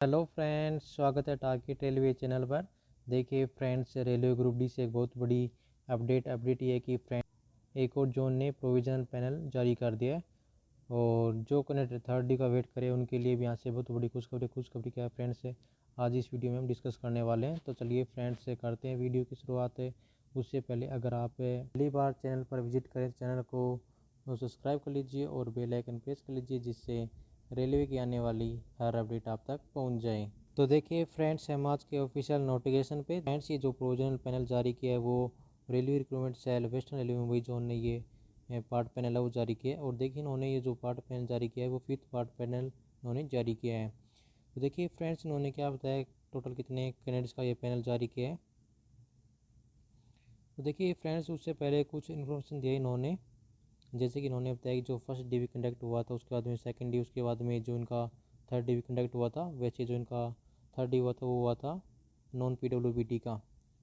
Hello friends, स्वागत है target railway channel पर। देखिए फ्रेंड्स, रेलवे ग्रुप डी से एक बहुत बड़ी अपडेट ये है कि फ्रेंड्स एक और जोन ने प्रोविजनल पैनल जारी कर दिया है। और जो कैंडिडेट थर्ड डी का वेट करे उनके लिए भी यहाँ से बहुत बड़ी खुशखबरी क्या है फ्रेंड्स से आज इस वीडियो में हम डिस्कस करने वाले हैं। तो चलिए फ्रेंड्स से करते हैं वीडियो की शुरुआत है। उससे पहले अगर आप पहली बार चैनल पर विजिट करें तो चैनल को सब्सक्राइब कर लीजिए और बेल आइकन प्रेस कर लीजिए, जिससे रेलवे की आने वाली हर अपडेट आप तक पहुंच जाए। तो देखिए फ्रेंड्स, हम आज के ऑफिशियल नोटिफिकेशन पे फ्रेंड्स ये जो प्रोविजनल पैनल जारी किया है वो railway recruitment cell western railway Mumbai zone ने ये पार्ट पैनल है वो जारी किया है। और देखिए इन्होंने ये जो पार्ट पैनल जारी किया है वो फिफ्थ पार्ट पैनल इन्होंने जारी किया है। तो देखिए फ्रेंड्स, इन्होंने क्या बताया टोटल कितने कैंडिडेट्स का ये पैनल जारी किया है। तो देखिए फ्रेंड्स, उससे पहले कुछ इन्फॉर्मेशन दिया इन्होंने, जैसे कि इन्होंने बताया कि जो फर्स्ट डीवी कंडक्ट हुआ था उसके बाद में सेकंड डी, उसके बाद में जो इनका थर्ड डीवी कंडक्ट हुआ था, वैसे जो इनका थर्ड डी हुआ था वो हुआ था नॉन पीडब्ल्यूबीडी का।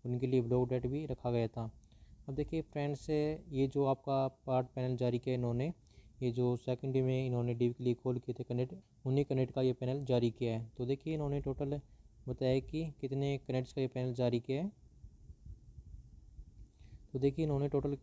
उनके लिए ब्लॉक डेट भी रखा गया था। अब देखिए फ्रेंड्स, ये जो आपका पार्ट पैनल जारी किया इन्होंने, ये जो सेकंड डी में इन्होंने डी के लिए कॉल किए थे कैंडिडेट, उन्हीं कैंडिडेट का ये पैनल जारी किया है। तो देखिए इन्होंने टोटल बताया कि कितने कैंडिडेट्स का ये पैनल जारी किया है। तो देखिए इन्होंने total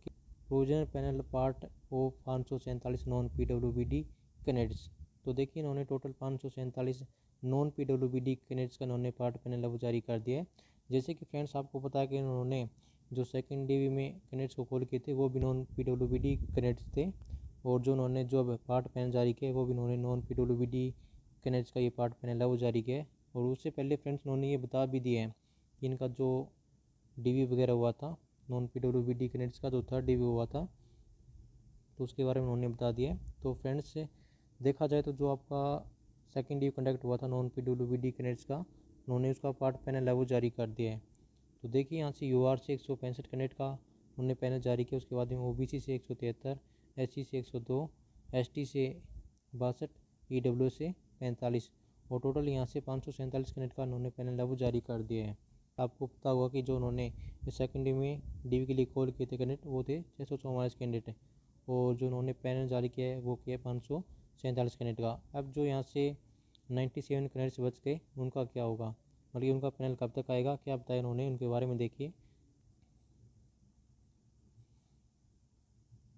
provisional panel part of 547 non PWBD candidates. तो देखिए इन्होंने टोटल 547 नॉन पीडब्ल्यूबीडी कैंडिडेट्स का इन्होंने पार्ट पैनल वो जारी कर दिया है। जैसे कि फ्रेंड्स आपको पता है कि इन्होंने जो सेकंड डीवी में कैंडिडेट्स को कॉल किए थे वो भी नॉन पीडब्ल्यूबीडी कैंडिडेट्स थे। और जो उन्होंने जो पार्ट पैनल जारी किया है वो भी इन्होंने नॉन पीडब्ल्यूबीडी कैंडिडेट्स का ये पार्ट पैनल है वो जारी किया है। और उससे पहले फ्रेंड्स इन्होंने ये बता भी दिया है कि इनका जो डीवी वगैरह हुआ था नॉन पीडब्ल्यूबीडी कैंडिडेट्स का, जो थर्ड डीवी हुआ था, तो उसके बारे में उन्होंने बता दिया है। तो फ्रेंड्स से देखा जाए तो जो आपका सेकंड डीवी कंडक्ट हुआ था नॉन पीडब्ल्यूबीडी कैंडिडेट्स का, उन्होंने उसका पार्ट पैनल है वो जारी कर दिया है। तो देखिए यहाँ से यूआर से 165 कैंडिडेट का उन्होंने पैनल जारी किया। उसके बाद में ओबीसी से 173, एससी से 102, एसटी से 62, ईडब्ल्यू से 45, और टोटल यहाँ से 547 कैंडिडेट का उन्होंने पैनल है वो जारी कर दिया है। आपको पता होगा कि जो उन्होंने सेकेंड में डीवी के लिए कॉल किए थे कैंडिडेट वो थे 644 कैंडिडेट, और जो उन्होंने पैनल जारी किया है वो किया 547 कैंडिडेट का। अब जो यहाँ से 97 कैंडिडेट्स बच गए उनका क्या होगा, मतलब उनका पैनल कब तक आएगा, क्या बताया उन्होंने उनके बारे में देखिए।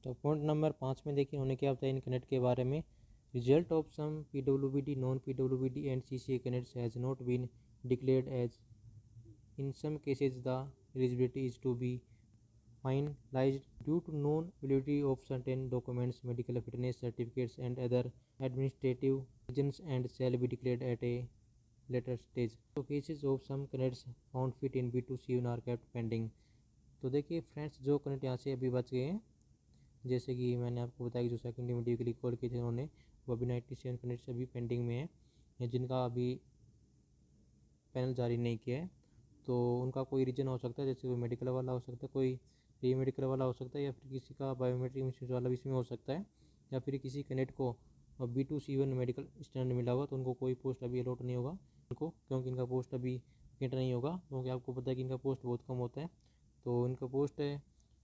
तो पॉइंट नंबर 5 में देखिए उन्होंने क्या बताया इन कैंडिडेट के बारे में। Result of some PWBD non PWBD and CCA candidates has not been declared as in some cases the eligibility is to be finalized due to non-validity of certain documents, medical fitness certificates and other administrative reasons and shall be declared at a later stage. So cases of some candidates found fit in B2C are kept pending. तो देखिए friends, जो candidate यहाँ से अभी बच गए हैं, जैसे कि मैंने आपको बताया कि जो सेकंड डिग्री के लिए कॉल किए थे उन्होंने, वो अभी 97 कैंडिडेट्स अभी पेंडिंग में है जिनका अभी पैनल जारी नहीं किया है। तो उनका कोई रीजन हो सकता है, जैसे कोई मेडिकल वाला हो सकता है, कोई री मेडिकल वाला हो सकता है, या फिर किसी का बायोमेट्रिक मिसयूज वाला भी इसमें हो सकता है, या फिर किसी कैंडिडेट को B2C1 मेडिकल स्टैंडर्ड मिला होगा तो उनको कोई पोस्ट अभी अलॉट नहीं होगा उनको, क्योंकि इनका पोस्ट अभी वेकेंट नहीं होगा, क्योंकि आपको पता है कि इनका पोस्ट बहुत कम होता है। तो इनका पोस्ट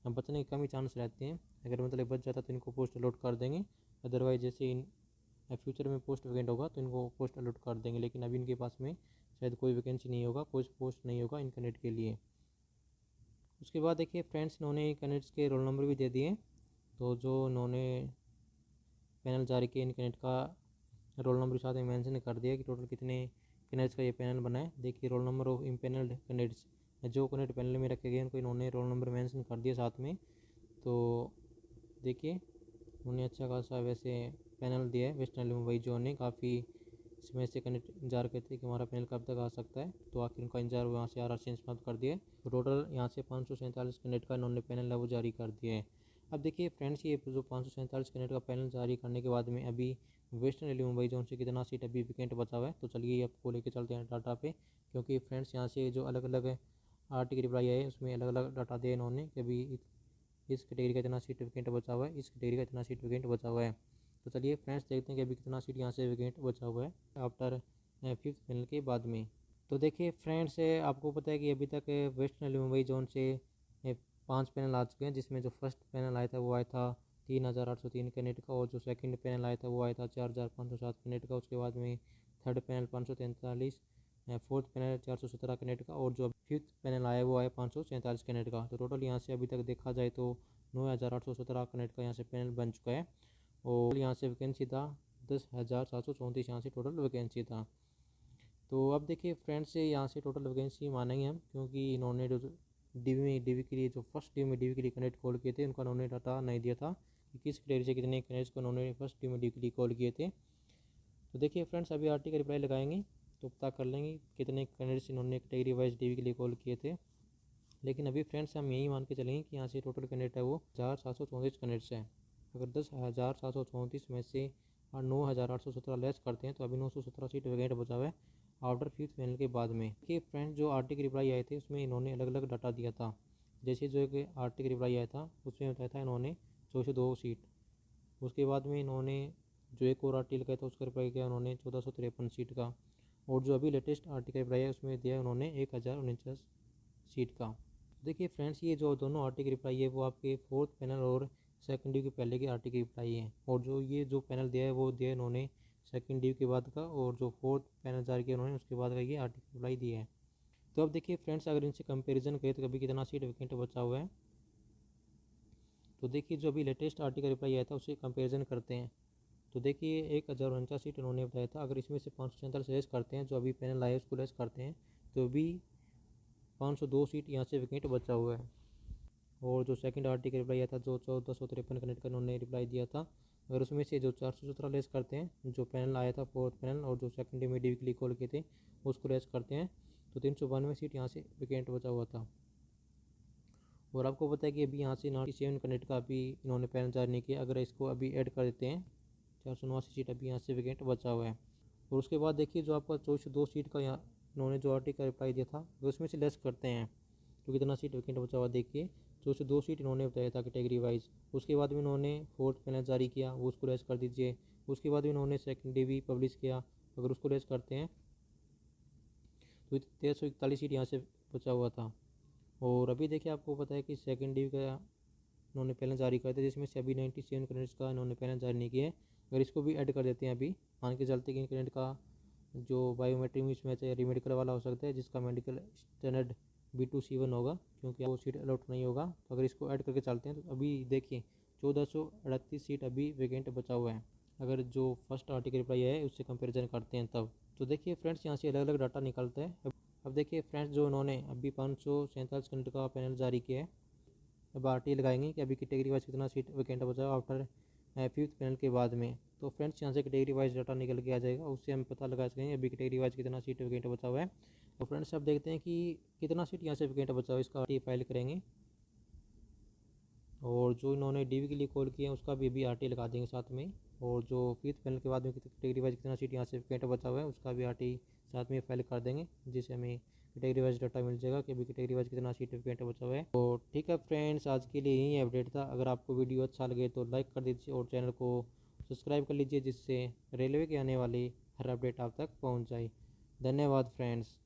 बचने के कम ही चांस रहते हैं। अगर मतलब बच जाता तो इनको पोस्ट अलॉट कर देंगे, अदरवाइज जैसे इन फ्यूचर में पोस्ट वैकेंट होगा तो इनको पोस्ट अलॉट कर देंगे। लेकिन अभी इनके पास में शायद कोई वैकेंसी नहीं होगा, कोई पोस्ट नहीं होगा इन कैंडिडेट के लिए। उसके बाद देखिए फ्रेंड्स, इन्होंने कैंडिडेट्स के रोल नंबर भी दे दिए। तो जो इन्होंने पैनल जारी किया इन कैंडिडेट का रोल नंबर साथ में मेंशन कर दिया कि टोटल कितने कैंडिडेट्स का ये पैनल बना है। देखिए roll number of empanelled candidates, जो कैंडिडेट पैनल में रखे गए उनको इन्होंने रोल नंबर मेंशन कर दिया साथ में। तो देखिए उन्होंने अच्छा खासा वैसे पैनल दिया है। वेस्टर्न रेलवे मुंबई जोन ने काफ़ी इसमें से कैंडिडेट इंतजार करते कि हमारा पैनल कब तक आ सकता है, तो आखिर उनका इंतजार वहाँ से RRC ने समाप्त कर दिया है। तो टोटल यहाँ से 547 कैंडिडेट का इन्होंने पैनल है वो जारी कर दिया है। अब देखिए फ्रेंड्स, ये जो 547 कैंडिडेट का पैनल जारी करने के बाद में अभी वेस्टर्न रेलवे मुंबई जोन से कितना सीट अभी वैकेंट बचा हुआ है, तो चलिए आपको लेके चलते हैं डाटा पे। क्योंकि फ्रेंड्स यहाँ से जो अलग अलग आर्टिकल रिप्लाई आए उसमें अलग अलग डाटा दिया इन्होंने कि अभी इस कैटेगरी का इतना सीट वैकेंट बचा हुआ है, इस कैटेगरी का इतना सीट वैकेंट बचा हुआ है। तो चलिए फ्रेंड्स देखते हैं कि अभी कितना सीट यहाँ से वैकेंट बचा हुआ है आफ्टर फिफ्थ पैनल के बाद में। तो देखिए फ्रेंड्स, आपको पता है कि अभी तक वेस्टर्न रेलवे मुंबई जोन से 5 पैनल आ चुके हैं, जिसमें जो फर्स्ट पैनल आया था वो आया था 3803 कैंडिडेट का, और जो सेकंड पैनल आया था वो आया था 4507 कैंडिडेट का। उसके बाद में थर्ड पैनल 543, फोर्थ पैनल 417 कैनेट का, और जो फिफ्थ पैनल आया वो आया 547 कैनेट का। तो टोटल यहाँ से अभी तक देखा जाए तो 9,817 कैनेट का यहाँ से पैनल बन चुका है। और यहाँ से वैकेंसी था 10,734, यहाँ से टोटल वैकेंसी था। तो अब देखिए फ्रेंड्स, यहाँ से टोटल वैकेंसी मानेंगे हम, क्योंकि इन्होंने जो डीवी के लिए, जो फर्स्ट डीवी में डीवी के लिए कैंडिडेट कॉल किए थे, उनका उन्होंने डाटा नहीं दिया था कि किस कैटेगरी से कितने कैंडिडेट्स को उन्होंने फर्स्ट डीवी में डीवी के लिए कॉल किए थे। तो देखिए फ्रेंड्स, अभी आरटी का रिप्लाई लगाएंगे तो पता कर लेंगे कितने कैंडिडेट्स इन्होंने कैटेगरी वाइज डीवी के लिए कॉल किए थे। लेकिन अभी फ्रेंड्स हम यही मान के चलेंगे कि यहाँ से टोटल कैंडिडेट है वो 1,734 कैंडिडेट्स हैं। अगर 10,734 में से 9,817 लेस करते हैं तो अभी 917 सीट वैकेंट बचा हुआ है आफ्टर फिफ्थ पैनल के बाद में। कि फ्रेंड्स, जो आरटी के रिप्लाई आए थे उसमें इन्होंने अलग अलग डाटा दिया था। जैसे जो एक आरटी के रिप्लाई आया था उसमें बताया था इन्होंने 402 सीट। उसके बाद में इन्होंने जो एक और आरटी लगाया था उसका रिप्लाई किया उन्होंने 1453 सीट का। और जो अभी लेटेस्ट आरटी का रिप्लाई है उसमें दिया उन्होंने 1,049 सीट का। देखिए फ्रेंड्स, ये जो दोनों आरटी की रिप्लाई है वो आपके फोर्थ पैनल और सेकंड ड्यू के पहले की आरटी की रिप्लाई है। और जो ये जो पैनल दिया है वो दिया है इन्होंने सेकंड ड्यू के बाद का, और जो फोर्थ पैनल जारी किया उन्होंने उसके बाद का ये आरटी की रिप्लाई दी है। तो अब देखिए फ्रेंड्स, अगर इनसे कंपेरिजन करें तो अभी कितना सीट वैकेंट बचा हुआ है। तो देखिए जो अभी लेटेस्ट आरटी का रिप्लाई आया था उससे कंपेरिजन करते हैं। तो देखिए 1,049 सीट इन्होंने बताया था। अगर इसमें से 547 लेस करते हैं, जो अभी पैनल आया उसको लेस करते हैं, तो अभी 502 सीट यहाँ से वैकेंट बचा हुआ है। और जो सेकंड आरटी का रिप्लाई आया था जो 1453 कैंडिडेट का उन्होंने रिप्लाई दिया था, अगर उसमें से जो 417 लेस करते हैं, जो पैनल आया था फोर्थ पैनल और जो सेकंड इमीडिएट के लिए कॉल किए थे उसको लेस करते हैं, तो 392 सीट यहाँ से वैकेंट बचा हुआ था। और आपको पता है कि अभी यहाँ से 97 कैंडिडेट का अभी इन्होंने पैनल जारी नहीं किया। अगर इसको अभी ऐड कर देते हैं 489 सीट अभी यहाँ से वैकेंट बचा हुआ है। और उसके बाद देखिए जो आपका 402 सीट का यहाँ इन्होंने जो आरटी का रिप्लाई दिया था अगर उसमें से लेस करते हैं तो कितना सीट वैकेंट बचा हुआ देखिए। 402 सीट इन्होंने बताया था कैटेगरी वाइज। उसके बाद में इन्होंने फोर्थ पैनल जारी किया, वो उसको लेस कर दीजिए। उसके बाद में इन्होंने सेकंड डीवी पब्लिश किया, अगर उसको लेस करते हैं तो 1341 सीट यहाँ से बचा हुआ था। और अभी देखिए आपको पता है कि सेकंड डीवी का इन्होंने पैनल जारी कर दिया, जिसमें से अभी 97 कैंडिडेट्स का इन्होंने पैनल जारी नहीं किया है। अगर इसको भी ऐड कर देते हैं, अभी मान के चलते कि इन कैंडिडेट का जो बायोमेट्रिक मिसमैच है रिमेडिकल वाला हो सकता है, जिसका मेडिकल स्टैंडर्ड B2C1 होगा, क्योंकि वो सीट अलॉट नहीं होगा। तो अगर इसको ऐड करके चलते हैं तो अभी देखिए 1438 सीट अभी वैकेंट बचा हुआ है, अगर जो फर्स्ट आर्टिकल रिप्लाई है उससे कंपेरिजन करते हैं तब। तो देखिए फ्रेंड्स, यहाँ से अलग अलग डाटा निकलता है। अब देखिए फ्रेंड्स, जो इन्होंने अभी 547 कैंडिडेट का पैनल जारी किया है, अब आरटी लगाएंगे कि अभी कैटेगरी वाइज कितना सीट वैकेंट बचा है आफ्टर फिफ्थ पैनल के बाद में। तो फ्रेंड्स, यहाँ से कैटेगरी वाइज डाटा निकल के आ जाएगा, उससे हम पता लगा सकेंगे अभी कैटेगरी वाइज कितना सीट वैकेंट बचा हुआ है। तो फ्रेंड्स, अब देखते हैं कि कितना सीट यहाँ से वैकेंट बचा हुआ है, इसका आरटी फाइल करेंगे। और जो इन्होंने डीवी के लिए कॉल किया है उसका भी आरटी लगा देंगे साथ में। और जो फिफ्थ पैनल के बाद में कैटेगरी वाइज कितना सीट यहाँ से वैकेंट बचा हुआ है उसका भी आरटी साथ में फाइल कर देंगे, जिससे हमें कैटेगरी वाइज डाटा मिल जाएगा कि अभी कैटेगरी वाइज कितना सीट वैकेंट बचा हुआ है। तो ठीक है फ्रेंड्स, आज के लिए यही अपडेट था। अगर आपको वीडियो अच्छा लगे तो लाइक कर दीजिए और चैनल को सब्सक्राइब कर लीजिए, जिससे रेलवे के आने वाली हर अपडेट आप तक पहुँच जाए। धन्यवाद फ्रेंड्स।